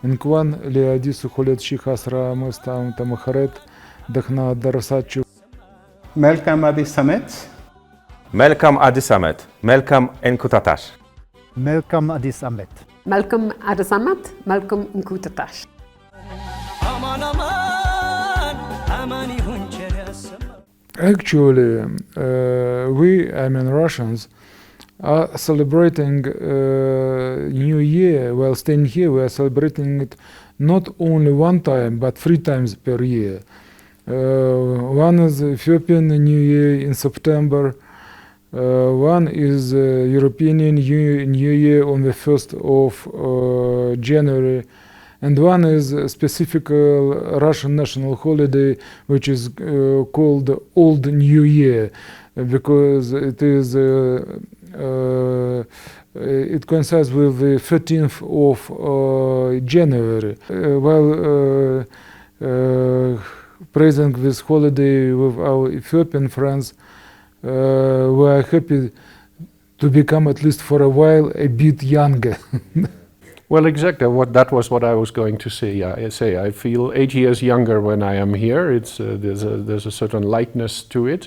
እንኳን ለአዲሱ 2015 ዓመተ ምህረት ደህና አደረሳችሁ። መልካም አዲስ ዓመት። መልካም አዲስ ዓመት። መልካም እንቁጣጣሽ። መልካም አዲስ ዓመት። መልካም አዲስ ዓመት። መልካም እንቁጣጣሽ። Actually, Russians, are celebrating New Year. While staying here, we are celebrating it not only one time, but 3 times per year. One is Ethiopian New Year in September. One is European New Year on the 1st of January. And one is a specific Russian national holiday, which is called Old New Year, because it coincides with the 13th of January. While praising this holiday with our Ethiopian friends, we are happy to become, at least for a while, a bit younger. Well, exactly. That was what I was going to say. I feel 8 years younger when I am here. There's a certain lightness to it.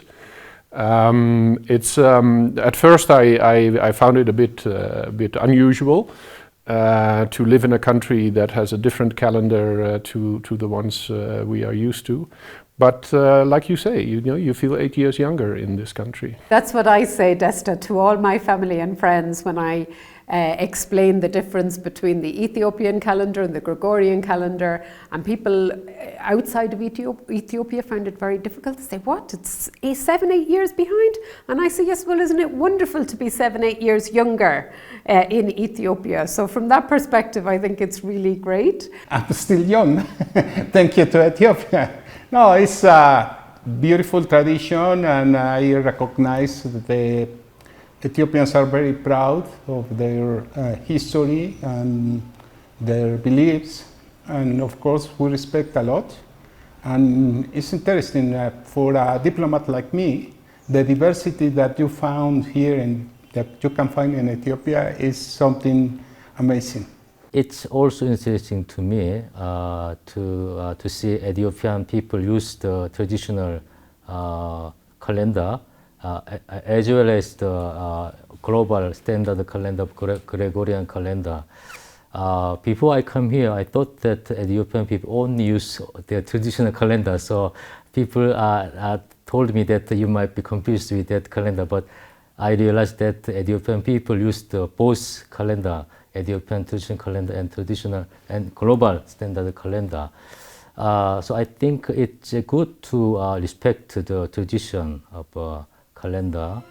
At first I found it a bit unusual to live in a country that has a different calendar to the ones we are used to. But like you say, you feel 8 years younger in this country. That's what I say, Desta, to all my family and friends when I explain the difference between the Ethiopian calendar and the Gregorian calendar. And people outside of Ethiopia find it very difficult to say, what, it's 7-8 years behind? And I say, yes, well, isn't it wonderful to be 7-8 years younger in Ethiopia? So from that perspective, I think it's really great. I'm still young. Thank you to Ethiopia. No, it's a beautiful tradition, and I recognize the Ethiopians are very proud of their history and their beliefs, and of course we respect a lot. And it's interesting for a diplomat like me, the diversity that you found here and that you can find in Ethiopia is something amazing. It's also interesting to me to see Ethiopian people use the traditional calendar as well as the global standard calendar, Gregorian calendar. Before I come here, I thought that Ethiopian people only use their traditional calendar, so people told me that you might be confused with that calendar, but I realized that Ethiopian people use both calendar, Ethiopian traditional calendar and traditional and global standard calendar. So I think it's good to respect the tradition of calendar.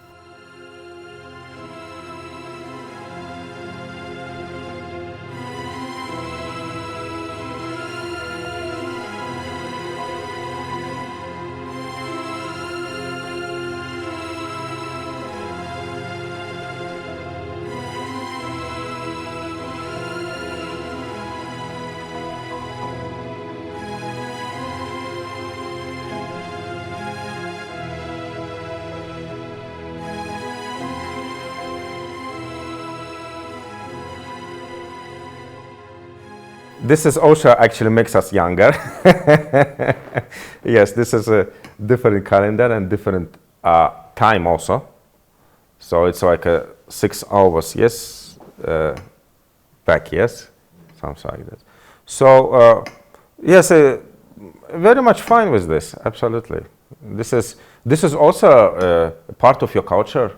This is also actually makes us younger. Yes, this is a different calendar and different time also. So it's like 6 hours, yes, back, yes, something like that. So yes, very much fine with this, absolutely. This is also part of your culture,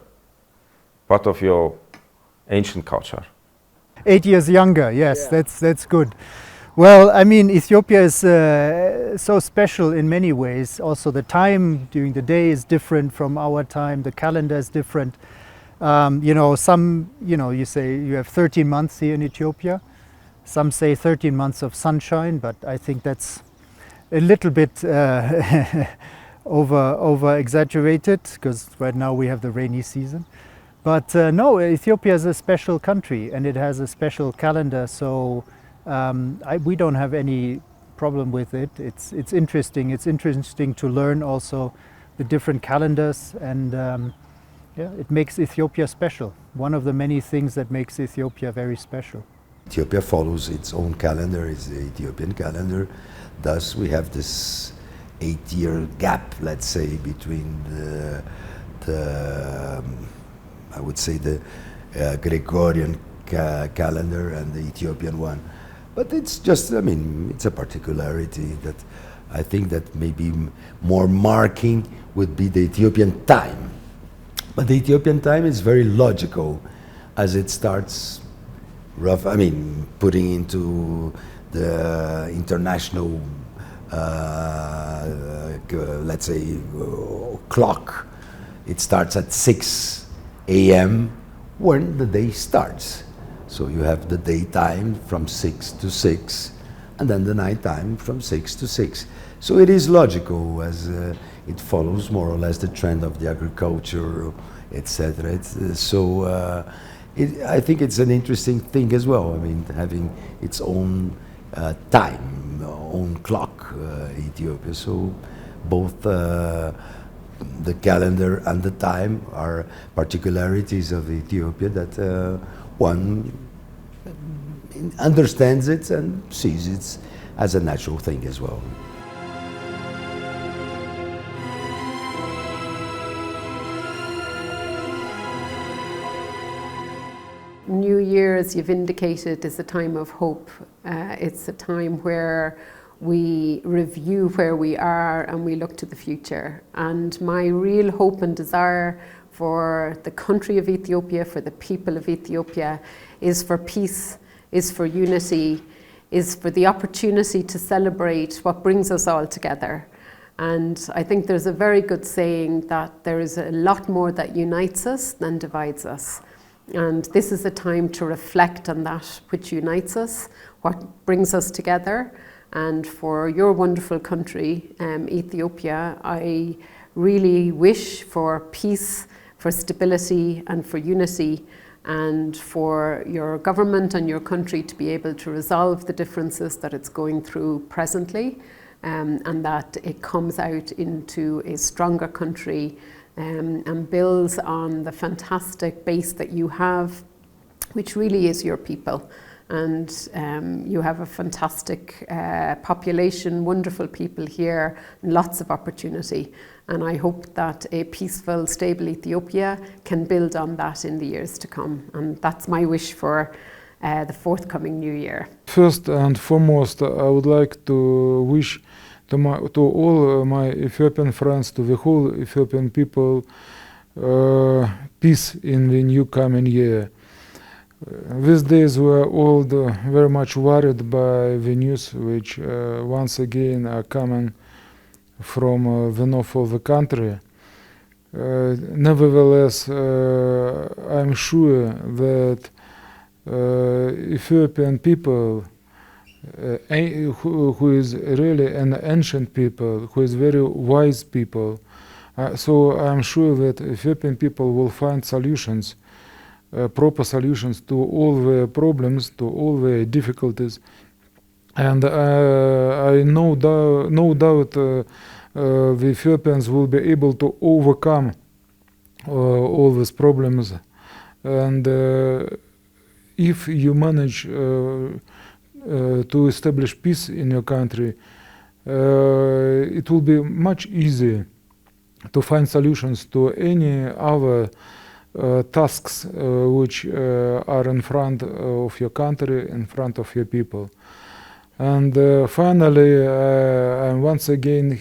part of your ancient culture. 8 years younger, yes, yeah. That's good. Well, I mean, Ethiopia is so special in many ways. Also, the time during the day is different from our time. The calendar is different. You say you have 13 months here in Ethiopia. Some say 13 months of sunshine, but I think that's a little bit over exaggerated, because right now we have the rainy season. But no, Ethiopia is a special country and it has a special calendar, so we don't have any problem with it. It's interesting. It's interesting to learn also the different calendars, and it makes Ethiopia special. One of the many things that makes Ethiopia very special. Ethiopia follows its own calendar, it's the Ethiopian calendar. Thus, we have this 8-year gap, let's say, between I would say the Gregorian calendar and the Ethiopian one. But it's just, I mean, it's a particularity that I think that maybe more marking would be the Ethiopian time. But the Ethiopian time is very logical as it starts rough, I mean, putting into the international, let's say, clock. It starts at 6 a.m. when the day starts. So you have the daytime from 6 to 6, and then the nighttime from 6 to 6. So it is logical as it follows more or less the trend of the agriculture, etc. I think it's an interesting thing as well. I mean, having its own time, own clock, Ethiopia. So both the calendar and the time are particularities of Ethiopia that one understands it and sees it as a natural thing as well. New Year, as you've indicated, is a time of hope. It's a time where we review where we are and we look to the future. And my real hope and desire for the country of Ethiopia, for the people of Ethiopia, is for peace, is for unity, is for the opportunity to celebrate what brings us all together. And I think there's a very good saying that there is a lot more that unites us than divides us. And this is a time to reflect on that which unites us, what brings us together. And for your wonderful country, Ethiopia, I really wish for peace, for stability and for unity, and for your government and your country to be able to resolve the differences that it's going through presently, and that it comes out into a stronger country and builds on the fantastic base that you have, which really is your people. And you have a fantastic population, wonderful people here, and lots of opportunity. And I hope that a peaceful, stable Ethiopia can build on that in the years to come. And that's my wish for the forthcoming New Year. First and foremost, I would like to wish to all my Ethiopian friends, to the whole Ethiopian people, peace in the new coming year. These days we are all very much worried by the news which once again are coming from the north of the country. Nevertheless, I'm sure that Ethiopian people, who is really an ancient people, who is very wise people, so I'm sure that Ethiopian people will find solutions, proper solutions to all the problems, to all the difficulties, and I no doubt the Ethiopians will be able to overcome all these problems. And if you manage to establish peace in your country, it will be much easier to find solutions to any other tasks which are in front of your country, in front of your people. And finally, I'm once again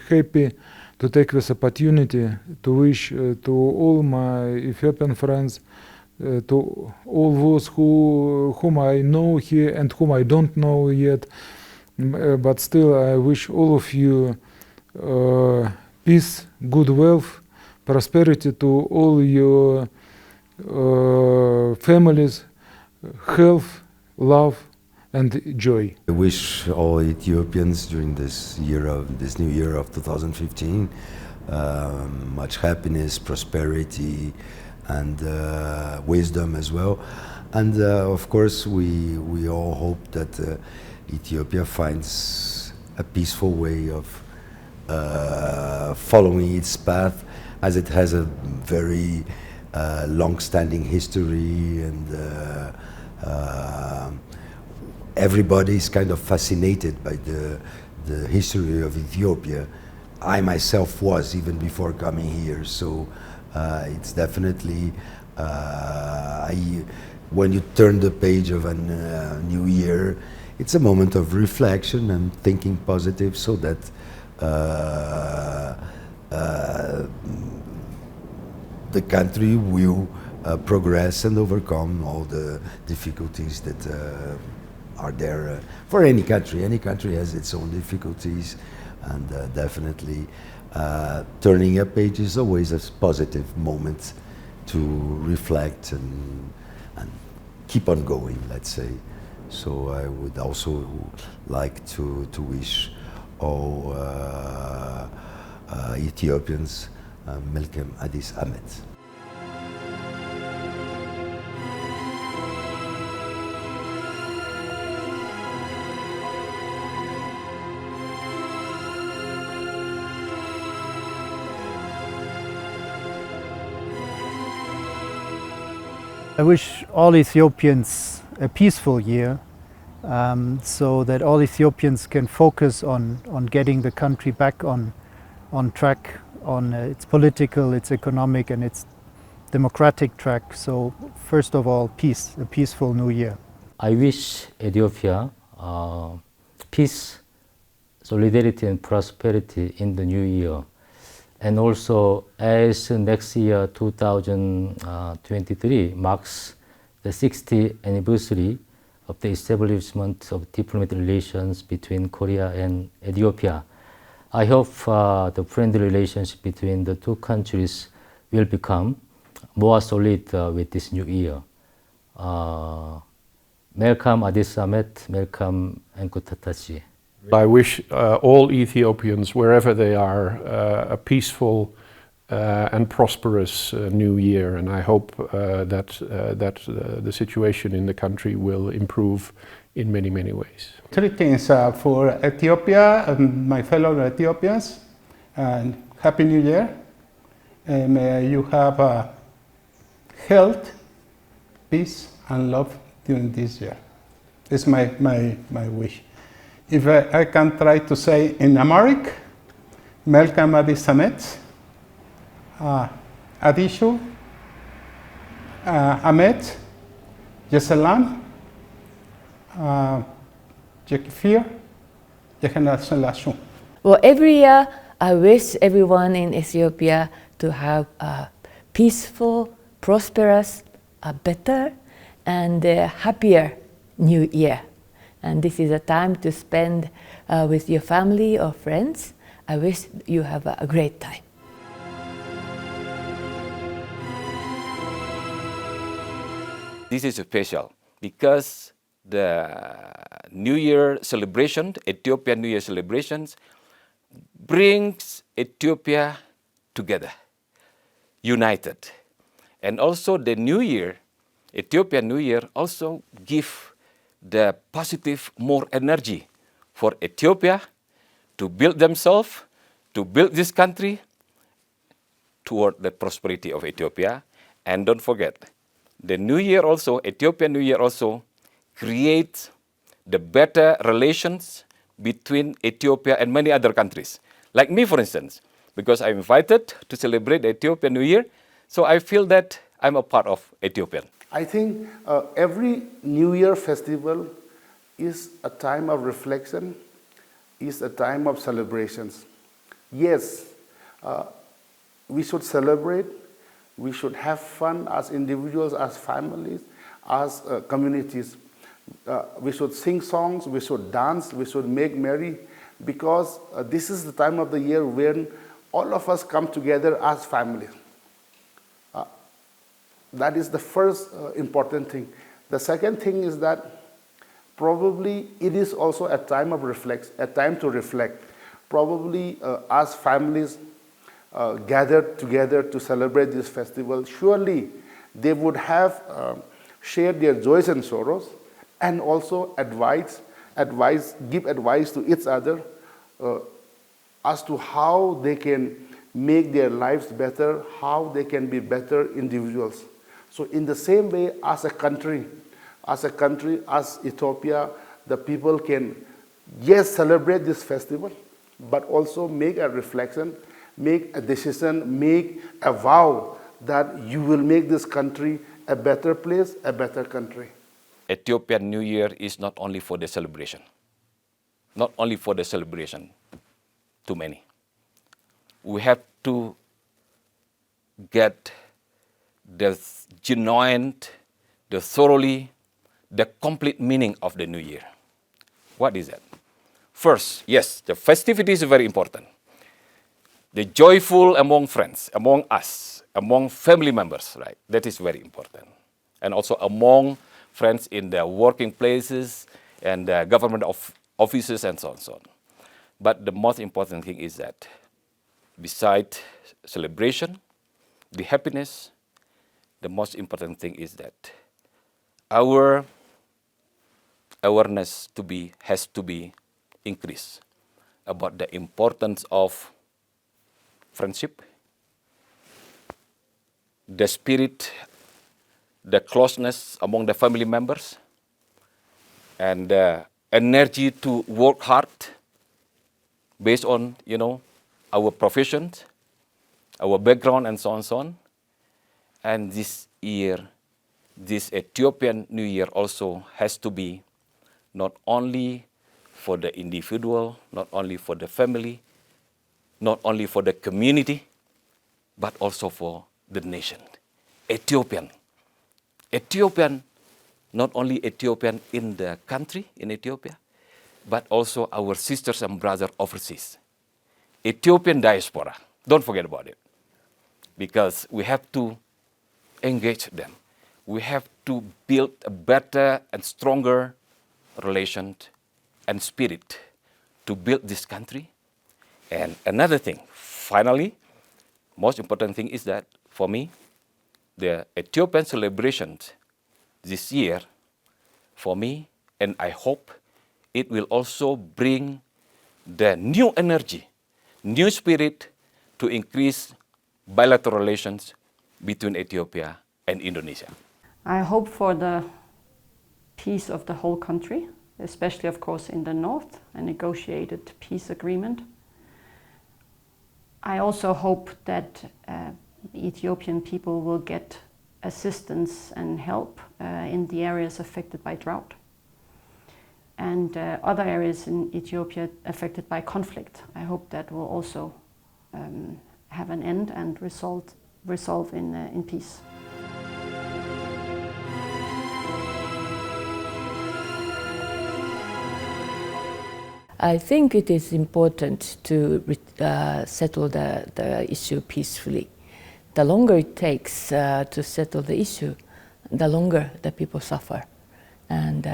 happy to take this opportunity to wish to all my Ethiopian friends, to all those whom I know here and whom I don't know yet, but still I wish all of you peace, good wealth, prosperity to all your families, health, love, and joy. I wish all Ethiopians during this new year of 2015 much happiness, prosperity, and wisdom as well. And of course, we all hope that Ethiopia finds a peaceful way of following its path, as it has a very long-standing history and everybody is kind of fascinated by the history of Ethiopia. I myself was even before coming here, so it's definitely when you turn the page of a new year, it's a moment of reflection and thinking positive, so that the country will progress and overcome all the difficulties that are there for any country. Any country has its own difficulties, and definitely turning a page is always a positive moment to reflect and keep on going, let's say. So I would also like to wish all Ethiopians Melkem Addis Ababa. I wish all Ethiopians a peaceful year, so that all Ethiopians can focus on getting the country back on track, on its political, its economic and its democratic track. So first of all, peace, a peaceful new year. I wish Ethiopia peace, solidarity and prosperity in the new year. And also, as next year, 2023, marks the 60th anniversary of the establishment of diplomatic relations between Korea and Ethiopia, I hope the friendly relationship between the two countries will become more solid with this new year. Welcome Addis Ababa, welcome Enkutatachi. I wish all Ethiopians, wherever they are, a peaceful and prosperous new year, and I hope that the situation in the country will improve in many, many ways. Three things for Ethiopia and my fellow Ethiopians, and Happy New Year. And may you have health, peace, and love during this year. It's my wish. If I can try to say in Amharic, Melkem Addis Amet, Adishu, Amet, Yeselam, Jekifir, Yehenashelashun. Well, every year I wish everyone in Ethiopia to have a peaceful, prosperous, a better and happier new year. And this is a time to spend with your family or friends. I wish you have a great time. This is special because the New Year celebration, Ethiopian New Year celebrations, brings Ethiopia together, united. And also the New Year, Ethiopian New Year, also give the positive, more energy for Ethiopia to build themselves, to build this country toward the prosperity of Ethiopia. And don't forget, the New Year also, Ethiopian New Year also, creates the better relations between Ethiopia and many other countries. Like me, for instance, because I'm invited to celebrate the Ethiopian New Year, so I feel that I'm a part of Ethiopian. I think every New Year festival is a time of reflection, is a time of celebrations. Yes, we should celebrate, we should have fun as individuals, as families, as communities. We should sing songs, we should dance, we should make merry, because this is the time of the year when all of us come together as families. That is the first important thing. The second thing is that probably it is also a time of a time to reflect. Probably as families gathered together to celebrate this festival, surely they would have shared their joys and sorrows, and also give advice to each other as to how they can make their lives better, how they can be better individuals. So in the same way, as a country, as a country, as Ethiopia, the people can, yes, celebrate this festival, but also make a reflection, make a decision, make a vow that you will make this country a better place, a better country. Ethiopian New Year is not only for the celebration. Not only for the celebration, too many. We have to get the genuine, the thoroughly, the complete meaning of the New Year. What is that? First, yes, the festivity is very important. The joyful among friends, among us, among family members, right? That is very important. And also among friends in the working places and the government offices and so on and so on. But the most important thing is that beside celebration, the happiness, the most important thing is that our awareness has to be increased about the importance of friendship, the spirit, the closeness among the family members, and the energy to work hard based on, our professions, our background, and so on and so on. And this year, this Ethiopian New Year also has to be not only for the individual, not only for the family, not only for the community, but also for the nation. Ethiopian, not only Ethiopian in the country, in Ethiopia, but also our sisters and brothers overseas. Ethiopian diaspora, don't forget about it. Because we have to engage them. We have to build a better and stronger relation and spirit to build this country. And another thing, finally, most important thing is that for me, the Ethiopian celebrations this year, for me, and I hope it will also bring the new energy, new spirit to increase bilateral relations between Ethiopia and Indonesia. I hope for the peace of the whole country, especially, of course, in the north, a negotiated peace agreement. I also hope that Ethiopian people will get assistance and help in the areas affected by drought and other areas in Ethiopia affected by conflict. I hope that will also have an end and resolve in peace. I think it is important to settle the issue peacefully. The longer it takes to settle the issue, the longer the people suffer. And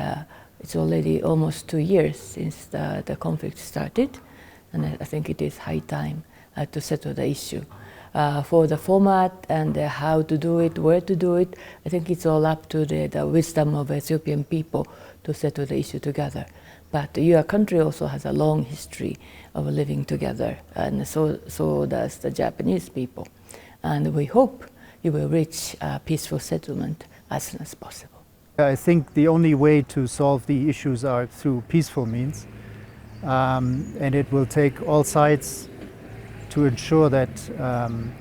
it's already almost 2 years since the conflict started, and I think it is high time to settle the issue. For the format and how to do it, where to do it, I think it's all up to the wisdom of Ethiopian people to settle the issue together. But your country also has a long history of living together, and so does the Japanese people. And we hope you will reach a peaceful settlement as soon as possible. I think the only way to solve the issues are through peaceful means. And it will take all sides to ensure that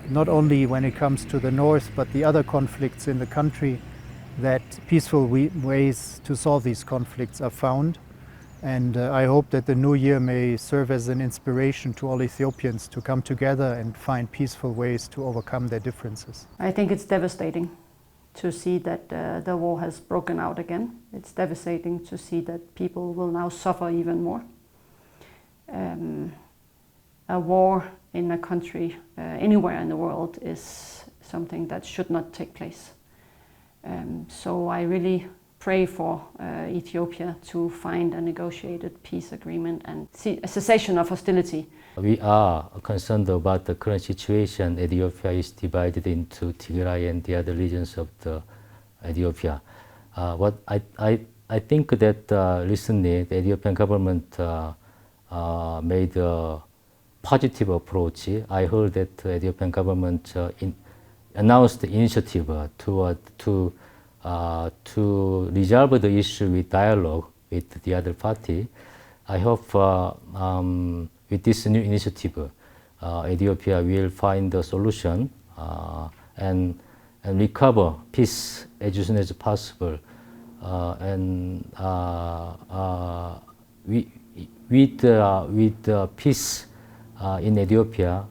not only when it comes to the north, but the other conflicts in the country, that peaceful ways to solve these conflicts are found. And I hope that the new year may serve as an inspiration to all Ethiopians to come together and find peaceful ways to overcome their differences. I think it's devastating to see that the war has broken out again. It's devastating to see that people will now suffer even more. A war in a country anywhere in the world is something that should not take place. So I really pray for Ethiopia to find a negotiated peace agreement and see a cessation of hostility. We are concerned about the current situation. Ethiopia is divided into Tigray and the other regions of the Ethiopia. What I think that recently the Ethiopian government made a positive approach. I heard that the Ethiopian government announced the initiative to to resolve the issue with dialogue with the other party. I hope with this new initiative, Ethiopia will find a solution and recover peace as soon as possible. With peace in Ethiopia,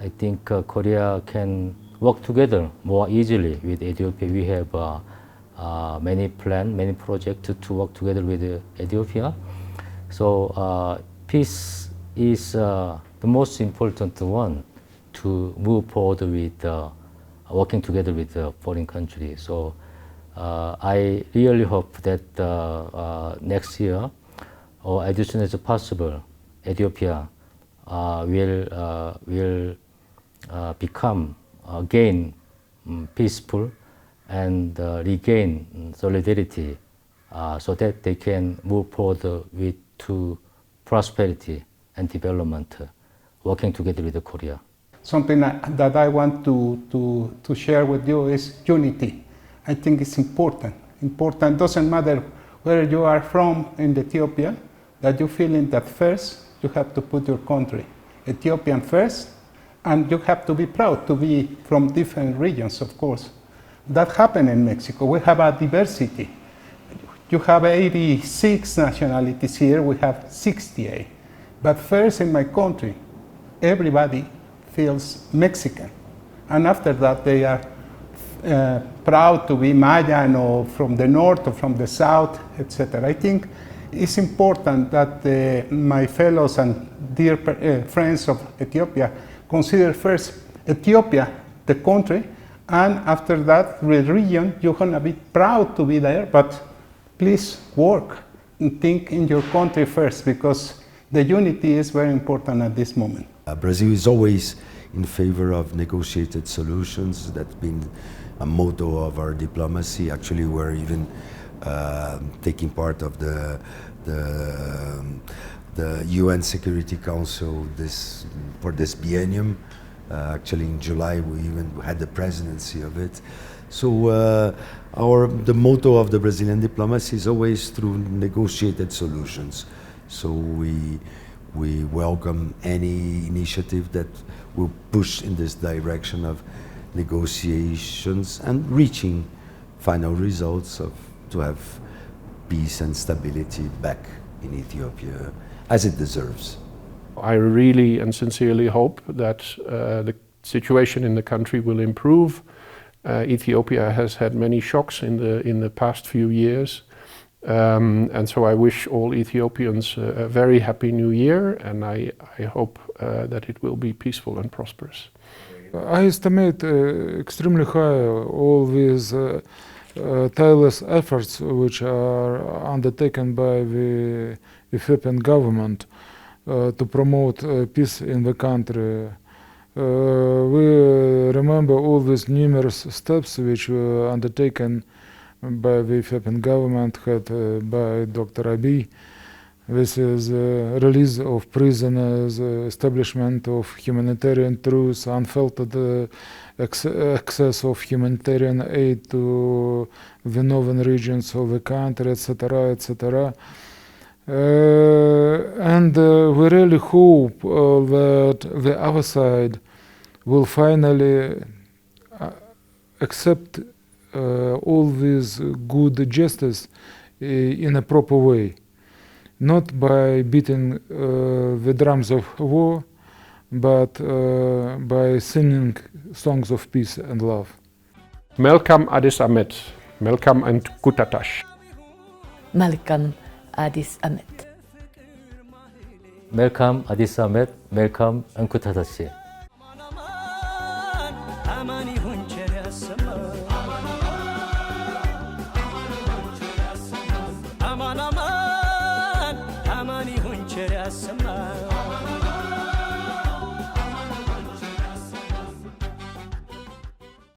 I think Korea can work together more easily with Ethiopia. We have many plans, many projects to work together with Ethiopia. So peace is the most important one to move forward with working together with a foreign country. So I really hope that next year, or as soon as possible, Ethiopia will become again peaceful and regain solidarity, so that they can move forward to prosperity and development, working together with Korea. Something that I want to share with you is unity. I think it's important. Important doesn't matter where you are from in Ethiopia, that you feel in that first you have to put your country, Ethiopian first, and you have to be proud to be from different regions, of course. That happened in Mexico. We have a diversity. You have 86 nationalities here, we have 68. But first in my country, everybody feels Mexican. And after that, they are proud to be Mayan or from the north or from the south, etc. I think it's important that my fellows and dear friends of Ethiopia consider first Ethiopia, the country, and after that, the region. You're going to be proud to be there, but please work and think in your country first, because the unity is very important at this moment. Brazil is always in favor of negotiated solutions. That's been a motto of our diplomacy. Actually, we're even taking part of the UN Security Council for this biennium. Actually, in July, we even had the presidency of it. So the motto of the Brazilian diplomacy is always through negotiated solutions. So we welcome any initiative that will push in this direction of negotiations and reaching final results to have peace and stability back in Ethiopia as it deserves. I really and sincerely hope that the situation in the country will improve. Ethiopia has had many shocks in the past few years, and so I wish all Ethiopians a very happy New Year, and I hope that it will be peaceful and prosperous. I estimate extremely high all these tireless efforts which are undertaken by the Ethiopian government to promote peace in the country. We remember all these numerous steps which were undertaken by the Ethiopian government, head by Dr. Abiy. This is release of prisoners, establishment of humanitarian truce, unfiltered access of humanitarian aid to the northern regions of the country, etc., etc. And we really hope that the other side will finally accept all these good gestures in a proper way, not by beating the drums of war, but by singing songs of peace and love. Welcome Addis Ababa, welcome and Kutatash. Welcome Addis Ababa. Welcome Addis Ababa, welcome and Kutatashi. Aman aman, aman ihun cher yasma.